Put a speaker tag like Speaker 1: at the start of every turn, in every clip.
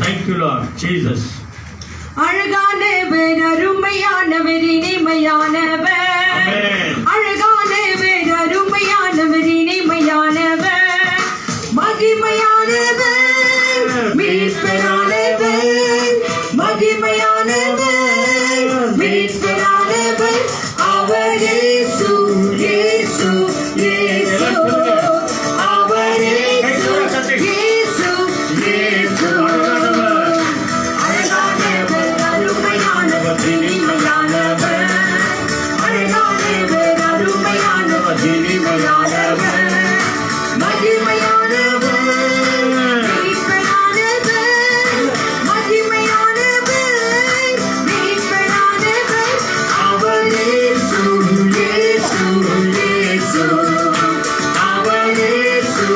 Speaker 1: Thank you, Lord Jesus.
Speaker 2: அழகானவர், அருமையானவர், இனிமையானவர். அழகானவர், அருமையானவர், இனிமையானவர், மகிமையானவர், மீட்பரானவர், மகிமையானவர், மீட்பரானவர். அவர் இயேசு, இயேசு, இயேசு. அவர் இயேசு, இயேசு, இயேசு. அழகானவர், அருமையானவர், இனிமையானவர். அழகானவர், அருமையானவர், இனிமையானவர், மகிமையானவர், மீட்பரானவர், மகிமையானவர், மீட்பரானவர். அவர் இயேசு, இயேசு, இயேசு. அவர் இயேசு,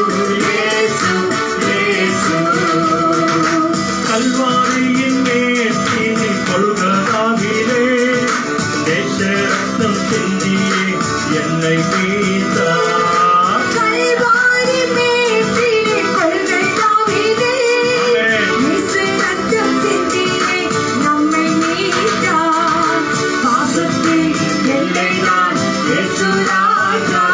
Speaker 2: இயேசு, இயேசு.
Speaker 1: கல்வாரியின் மேற்றினை கொள்கதாவிலே தேச ரத்தம் சிந்தியே என்னை மீட்டார்.
Speaker 2: கல்வாரி மேற்றிலே கொள்கதாவிலே இயேசு ரத்தம் சிந்தியே நம்மை மீட்டார். பாசத்தின் எல்லைதான் இயேசு ராஜா.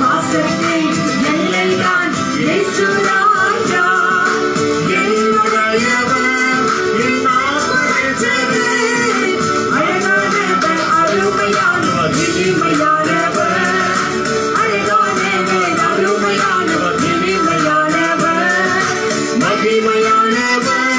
Speaker 2: பாசத்தின் எல்லைதான் இயேசு ராஜா. என்னுடையவர், என் ஆத்மரட்சகர். அழகானவர், அருமையானவர், இனிமையானவர். அழகானவர், அருமையானவர், இனிமையானவர், மகிமையானவர்,